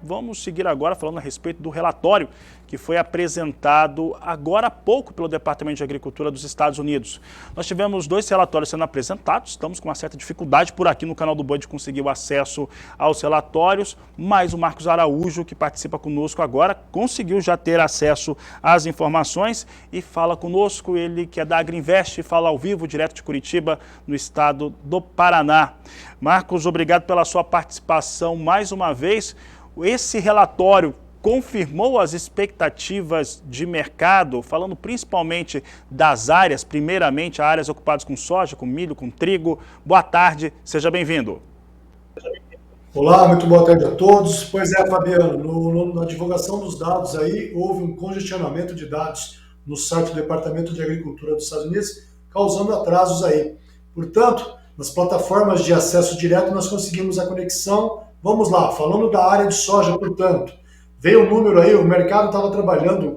vamos seguir agora falando a respeito do relatório que foi apresentado agora há pouco pelo Departamento de Agricultura dos Estados Unidos. Nós tivemos 2 relatórios sendo apresentados, estamos com uma certa dificuldade por aqui no canal do Band de conseguir o acesso aos relatórios, mas o Marcos Araújo, que participa conosco agora, conseguiu já ter acesso às informações e fala conosco, ele que é da Agriinvest, fala ao vivo, direto de Curitiba, no estado do Paraná. Marcos, obrigado pela sua participação mais uma vez. Esse relatório confirmou as expectativas de mercado, falando principalmente das áreas, primeiramente áreas ocupadas com soja, com milho, com trigo. Boa tarde, seja bem-vindo. Olá, muito boa tarde a todos. Pois é, Fabiano, na divulgação dos dados aí, houve um congestionamento de dados no site do Departamento de Agricultura dos Estados Unidos, causando atrasos aí. Portanto, nas plataformas de acesso direto nós conseguimos a conexão. Vamos lá, falando da área de soja, portanto, veio o número aí, o mercado estava trabalhando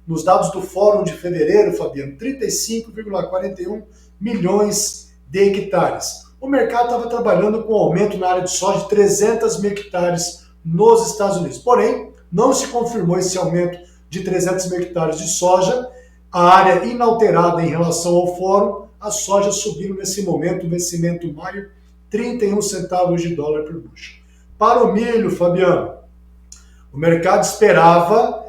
nos dados do Fórum de fevereiro, Fabiano, 35,41 milhões de hectares. O mercado estava trabalhando com um aumento na área de soja de 300 mil hectares nos Estados Unidos. Porém, não se confirmou esse aumento de 300 mil hectares de soja, a área inalterada em relação ao Fórum, a soja subindo nesse momento, o vencimento maio, 31 centavos de dólar por bushel. Para o milho, Fabiano, o mercado esperava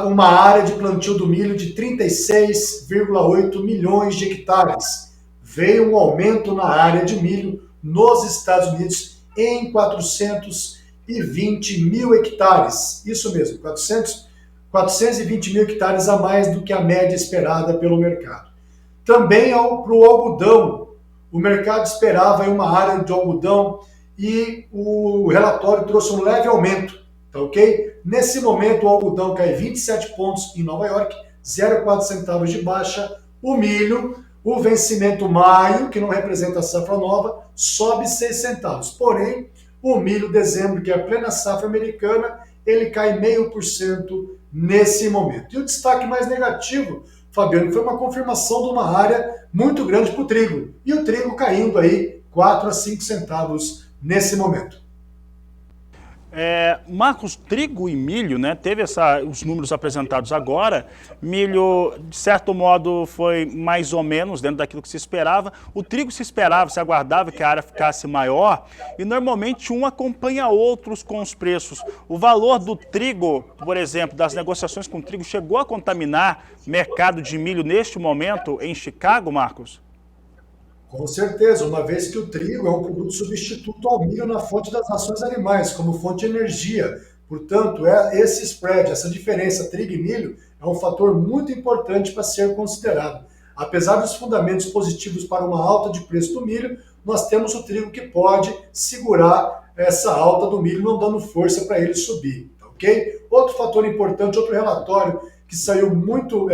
uma área de plantio do milho de 36,8 milhões de hectares. Veio um aumento na área de milho nos Estados Unidos em 420 mil hectares. Isso mesmo, 420 mil hectares a mais do que a média esperada pelo mercado. Também para o algodão, o mercado esperava uma área de algodão e o relatório trouxe um leve aumento. Tá ok? Nesse momento, o algodão cai 27 pontos em Nova York, 0,4 centavos de baixa. O milho, o vencimento maio, que não representa a safra nova, sobe 6 centavos. Porém, o milho dezembro, que é a plena safra americana, ele cai 0,5% nesse momento. E o destaque mais negativo, Fabiano, foi uma confirmação de uma área muito grande para o trigo. E o trigo caindo aí 4 a 5 centavos nesse momento. Marcos, trigo e milho, né? Teve os números apresentados agora. Milho, de certo modo, foi mais ou menos dentro daquilo que se esperava. O trigo se esperava, se aguardava que a área ficasse maior e normalmente um acompanha outros com os preços. O valor do trigo, por exemplo, das negociações com trigo, chegou a contaminar mercado de milho neste momento em Chicago, Marcos? Com certeza, uma vez que o trigo é um produto substituto ao milho na fonte das rações animais, como fonte de energia. Portanto, esse spread, essa diferença trigo e milho, é um fator muito importante para ser considerado. Apesar dos fundamentos positivos para uma alta de preço do milho, nós temos o trigo que pode segurar essa alta do milho, não dando força para ele subir. Ok? Outro fator importante, outro relatório que saiu muito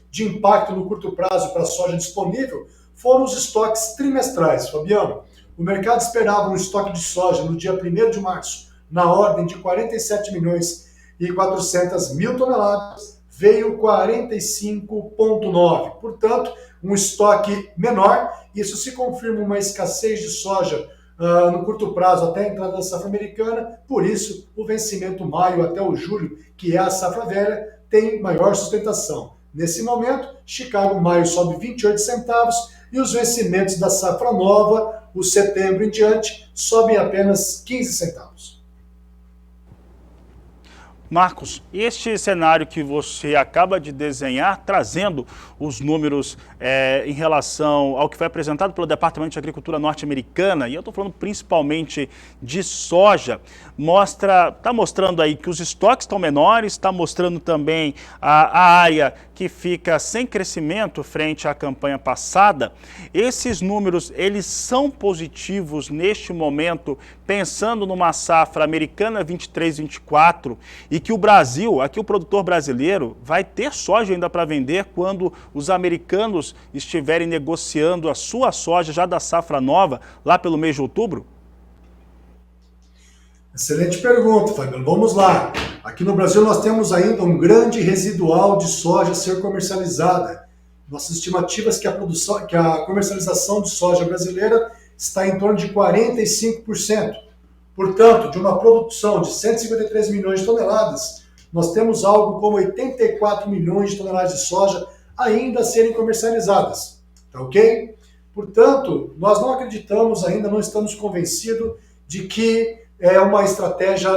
de impacto no curto prazo para a soja disponível, foram os estoques trimestrais, Fabiano. O mercado esperava um estoque de soja no dia 1º de março, na ordem de 47 milhões e 400 mil toneladas, veio 45,9. Portanto, um estoque menor. Isso se confirma uma escassez de soja no curto prazo até a entrada da safra americana. Por isso, o vencimento maio até o julho, que é a safra velha, tem maior sustentação. Nesse momento, Chicago maio sobe 28 centavos, e os vencimentos da safra nova, o setembro em diante, sobem apenas 15 centavos. Marcos, este cenário que você acaba de desenhar, trazendo os números em relação ao que foi apresentado pelo Departamento de Agricultura norte-americana, e eu estou falando principalmente de soja, está mostrando aí que os estoques estão menores, está mostrando também a área que fica sem crescimento frente à campanha passada. Esses números, eles são positivos neste momento, pensando numa safra americana 23-24, e que o Brasil, aqui o produtor brasileiro, vai ter soja ainda para vender quando os americanos estiverem negociando a sua soja já da safra nova, lá pelo mês de outubro? Excelente pergunta, Fabiano. Vamos lá. Aqui no Brasil nós temos ainda um grande residual de soja a ser comercializada. Nossas estimativas que a comercialização de soja brasileira está em torno de 45%. Portanto, de uma produção de 153 milhões de toneladas, nós temos algo como 84 milhões de toneladas de soja ainda a serem comercializadas. Tá ok? Portanto, nós não acreditamos ainda, não estamos convencidos de que é uma estratégia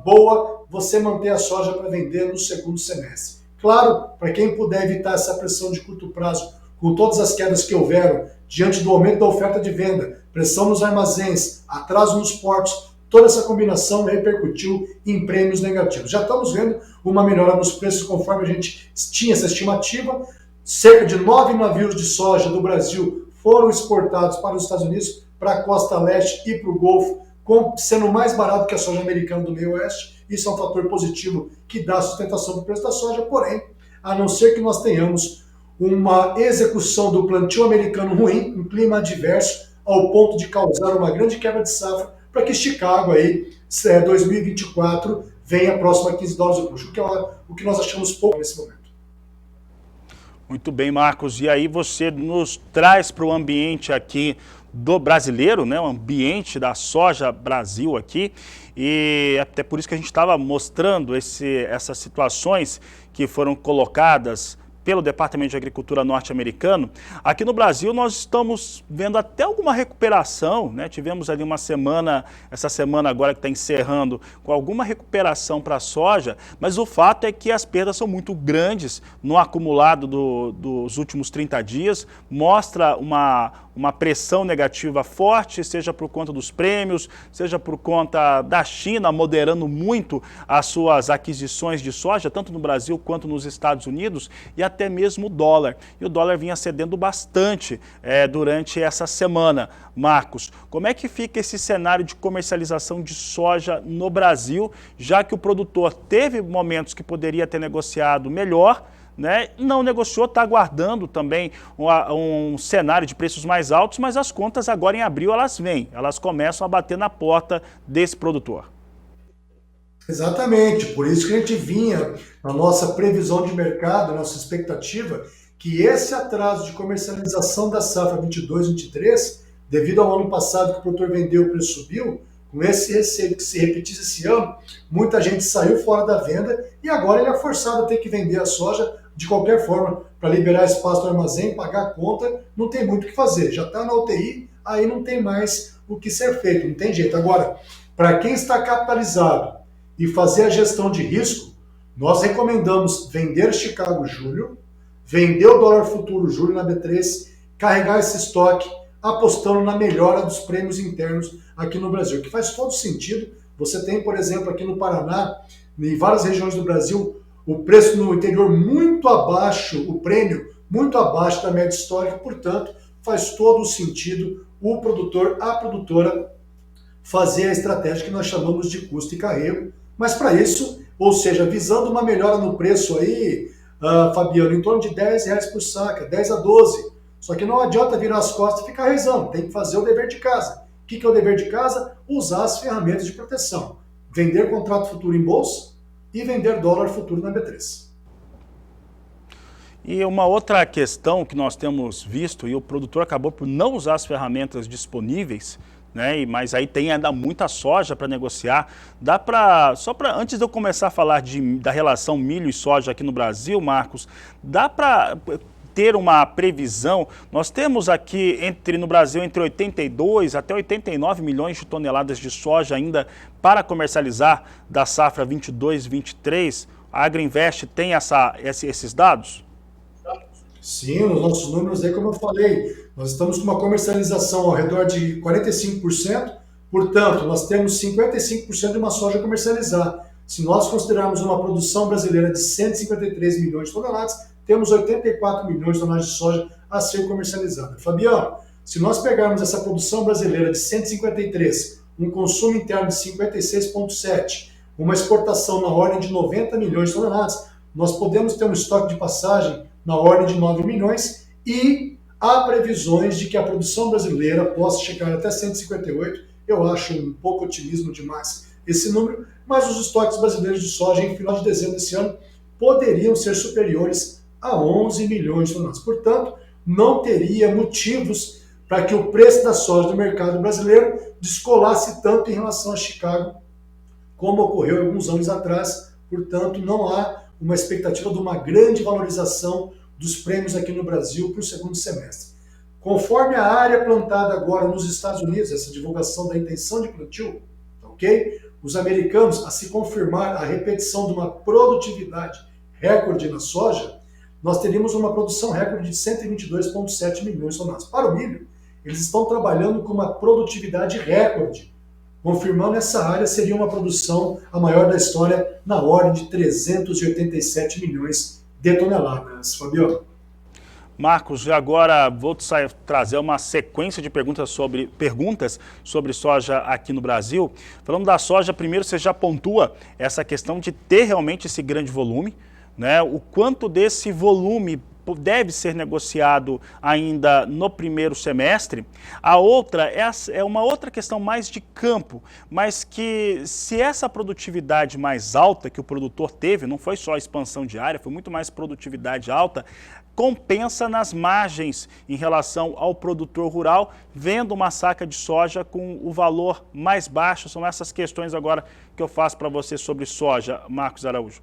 boa você manter a soja para vender no segundo semestre. Claro, para quem puder evitar essa pressão de curto prazo, com todas as quedas que houveram, diante do aumento da oferta de venda, pressão nos armazéns, atraso nos portos, toda essa combinação repercutiu em prêmios negativos. Já estamos vendo uma melhora nos preços conforme a gente tinha essa estimativa. Cerca de 9 navios de soja do Brasil foram exportados para os Estados Unidos, para a costa leste e para o Golfo, sendo mais barato que a soja americana do meio oeste. Isso é um fator positivo que dá sustentação para o preço da soja, porém, a não ser que nós tenhamos uma execução do plantio americano ruim, um clima adverso, ao ponto de causar uma grande quebra de safra, para que Chicago aí, 2024, venha próximo a 15 dólares o bushel, que é o que nós achamos pouco nesse momento. Muito bem, Marcos. E aí você nos traz para o ambiente aqui do brasileiro, né, o ambiente da soja Brasil aqui, e até por isso que a gente estava mostrando essas situações que foram colocadas pelo Departamento de Agricultura norte-americano. Aqui no Brasil nós estamos vendo até alguma recuperação, né? Tivemos ali uma semana, essa semana agora que está encerrando, com alguma recuperação para a soja, mas o fato é que as perdas são muito grandes no acumulado dos últimos 30 dias, mostra uma pressão negativa forte, seja por conta dos prêmios, seja por conta da China moderando muito as suas aquisições de soja, tanto no Brasil quanto nos Estados Unidos, e até mesmo o dólar. E o dólar vinha cedendo bastante durante essa semana. Marcos, como é que fica esse cenário de comercialização de soja no Brasil, já que o produtor teve momentos que poderia ter negociado melhor, né? Não negociou, está aguardando também um cenário de preços mais altos, mas as contas agora em abril elas vêm, elas começam a bater na porta desse produtor. Exatamente, por isso que a gente vinha na nossa previsão de mercado, nossa expectativa, que esse atraso de comercialização da safra 22-23, devido ao ano passado que o produtor vendeu e o preço subiu, com esse receio que se repetisse esse ano, muita gente saiu fora da venda e agora ele é forçado a ter que vender a soja de qualquer forma para liberar espaço no armazém, pagar a conta, não tem muito o que fazer. Já está na UTI, aí não tem mais o que ser feito, não tem jeito. Agora, para quem está capitalizado e fazer a gestão de risco, nós recomendamos vender Chicago julho, vender o dólar futuro julho na B3, carregar esse estoque, apostando na melhora dos prêmios internos aqui no Brasil, que faz todo sentido. Você tem, por exemplo, aqui no Paraná, em várias regiões do Brasil, o preço no interior muito abaixo, o prêmio muito abaixo da média histórica, portanto, faz todo o sentido o produtor, a produtora, fazer a estratégia que nós chamamos de custo e carrego. Mas para isso, ou seja, visando uma melhora no preço aí, Fabiano, em torno de R$10 por saca, 10 a 12. Só que não adianta virar as costas e ficar rezando, tem que fazer o dever de casa. O que é o dever de casa? Usar as ferramentas de proteção. Vender contrato futuro em bolsa e vender dólar futuro na B3. E uma outra questão que nós temos visto, e o produtor acabou por não usar as ferramentas disponíveis, né? Mas aí tem ainda muita soja para negociar. Dá para, antes de eu começar a falar da relação milho e soja aqui no Brasil, Marcos, dá para ter uma previsão? Nós temos aqui no Brasil entre 82 até 89 milhões de toneladas de soja ainda para comercializar da safra 22-23. A Agrinvest tem esses dados? Sim, nos nossos números aí, como eu falei, nós estamos com uma comercialização ao redor de 45%, portanto, nós temos 55% de uma soja a comercializar. Se nós considerarmos uma produção brasileira de 153 milhões de toneladas, temos 84 milhões de toneladas de soja a ser comercializada. Fabiano, se nós pegarmos essa produção brasileira de 153, um consumo interno de 56,7, uma exportação na ordem de 90 milhões de toneladas, nós podemos ter um estoque de passagem na ordem de 9 milhões e há previsões de que a produção brasileira possa chegar até 158. Eu acho um pouco otimismo demais esse número, mas os estoques brasileiros de soja em final de dezembro desse ano poderiam ser superiores a 11 milhões de toneladas. Portanto, não teria motivos para que o preço da soja do mercado brasileiro descolasse tanto em relação a Chicago, como ocorreu alguns anos atrás. Portanto, não há uma expectativa de uma grande valorização dos prêmios aqui no Brasil para o segundo semestre. Conforme a área plantada agora nos Estados Unidos, essa divulgação da intenção de plantio, ok? Os americanos, a se confirmar a repetição de uma produtividade recorde na soja, nós teríamos uma produção recorde de 122,7 milhões de toneladas. Para o milho, eles estão trabalhando com uma produtividade recorde, confirmando essa área seria uma produção a maior da história, na ordem de 387 milhões de toneladas. Fabiano. Marcos, e agora vou trazer uma sequência de perguntas sobre soja aqui no Brasil. Falando da soja, primeiro você já pontua essa questão de ter realmente esse grande volume, né? O quanto desse volume deve ser negociado ainda no primeiro semestre. A outra é uma outra questão mais de campo, mas que se essa produtividade mais alta que o produtor teve, não foi só a expansão de área, foi muito mais produtividade alta, compensa nas margens em relação ao produtor rural, vendo uma saca de soja com o valor mais baixo. São essas questões agora que eu faço para você sobre soja, Marcos Araújo.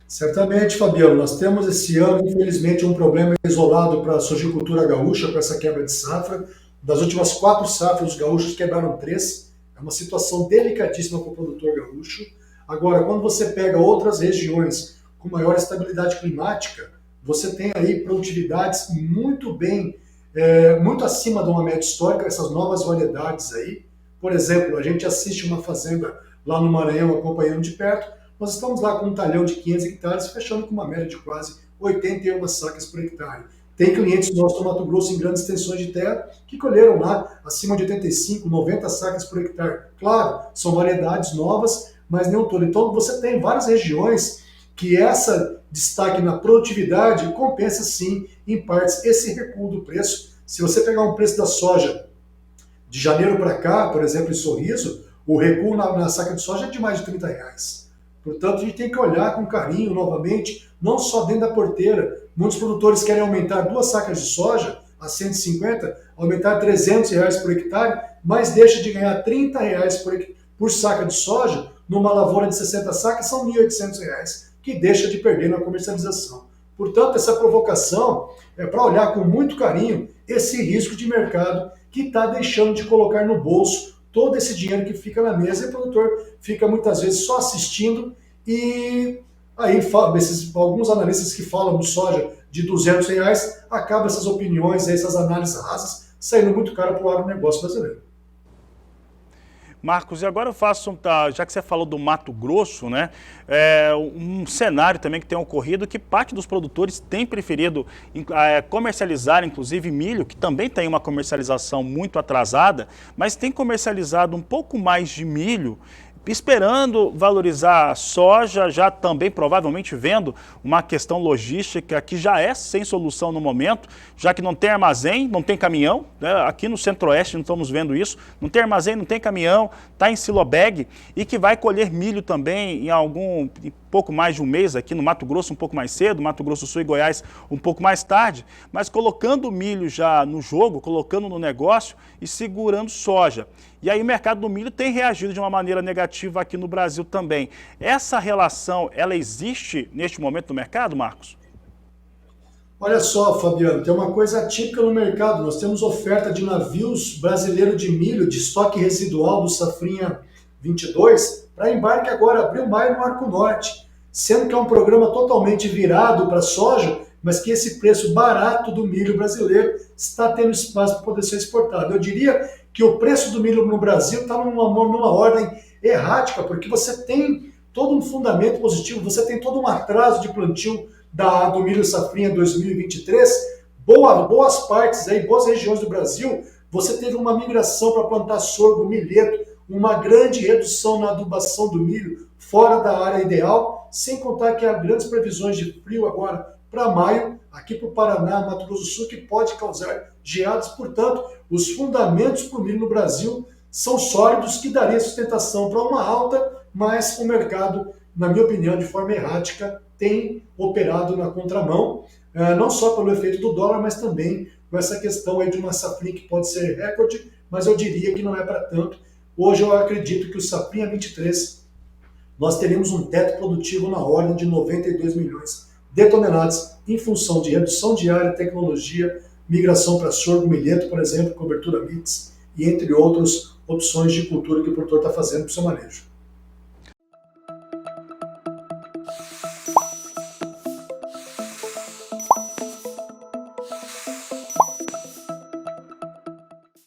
Certamente, Fabiano, nós temos esse ano, infelizmente, um problema isolado para a sojicultura gaúcha, com essa quebra de safra. Das últimas 4 safras, os gaúchos quebraram 3. É uma situação delicadíssima para o produtor gaúcho. Agora, quando você pega outras regiões com maior estabilidade climática, você tem aí produtividades muito acima de uma média histórica, essas novas variedades aí. Por exemplo, a gente assiste uma fazenda lá no Maranhão, acompanhando de perto. Nós estamos lá com um talhão de 500 hectares, fechando com uma média de quase 81 sacas por hectare. Tem clientes nossos do Mato Grosso em grandes extensões de terra que colheram lá acima de 85, 90 sacas por hectare. Claro, são variedades novas, mas nem um todo. Então você tem várias regiões que essa destaque na produtividade compensa sim, em partes, esse recuo do preço. Se você pegar um preço da soja de janeiro para cá, por exemplo, em Sorriso, o recuo na saca de soja é de mais de R$30. Portanto, a gente tem que olhar com carinho novamente, não só dentro da porteira. Muitos produtores querem aumentar 2 sacas de soja a 150, aumentar R$300 por hectare, mas deixa de ganhar R$30 por saca de soja numa lavoura de 60 sacas, são R$1.800 que deixa de perder na comercialização. Portanto, essa provocação é para olhar com muito carinho esse risco de mercado que está deixando de colocar no bolso todo esse dinheiro que fica na mesa e o produtor fica muitas vezes só assistindo e aí alguns analistas que falam de soja de R$200, acabam essas opiniões, essas análises rasas, saindo muito caro para o agronegócio brasileiro. Marcos, e agora eu faço, já que você falou do Mato Grosso, né, um cenário também que tem ocorrido que parte dos produtores tem preferido comercializar, inclusive milho, que também tem uma comercialização muito atrasada, mas tem comercializado um pouco mais de milho, esperando valorizar a soja, já também provavelmente vendo uma questão logística que já é sem solução no momento, já que não tem armazém, não tem caminhão, né? Aqui no Centro-Oeste não estamos vendo isso, não tem armazém, não tem caminhão, está em silobag e que vai colher milho também em pouco mais de um mês aqui no Mato Grosso, um pouco mais cedo, Mato Grosso do Sul e Goiás um pouco mais tarde, mas colocando o milho já no jogo, colocando no negócio e segurando soja. E aí o mercado do milho tem reagido de uma maneira negativa aqui no Brasil também. Essa relação, ela existe neste momento no mercado, Marcos? Olha só, Fabiano, tem uma coisa atípica no mercado. Nós temos oferta de navios brasileiros de milho, de estoque residual do Safrinha 22, para embarque agora, abril, maio, no Arco Norte. Sendo que é um programa totalmente virado para soja, mas que esse preço barato do milho brasileiro está tendo espaço para poder ser exportado. Eu diria que o preço do milho no Brasil está numa ordem errática, porque você tem todo um fundamento positivo, você tem todo um atraso de plantio do milho safrinha 2023, boas partes, aí, boas regiões do Brasil, você teve uma migração para plantar sorgo, milheto, uma grande redução na adubação do milho fora da área ideal, sem contar que há grandes previsões de frio agora para maio, aqui para o Paraná, Mato Grosso do Sul, que pode causar geadas. Portanto, os fundamentos para o milho no Brasil são sólidos, que daria sustentação para uma alta, mas o mercado, na minha opinião, de forma errática, tem operado na contramão. não só pelo efeito do dólar, mas também com essa questão aí de uma safrinha que pode ser recorde, mas eu diria que não é para tanto. Hoje eu acredito que o safrinha 23, nós teríamos um teto produtivo na ordem de 92 milhões de toneladas, em função de redução de área, tecnologia, migração para sorgo, milheto, por exemplo, cobertura mix, e entre outras opções de cultura que o produtor está fazendo para o seu manejo.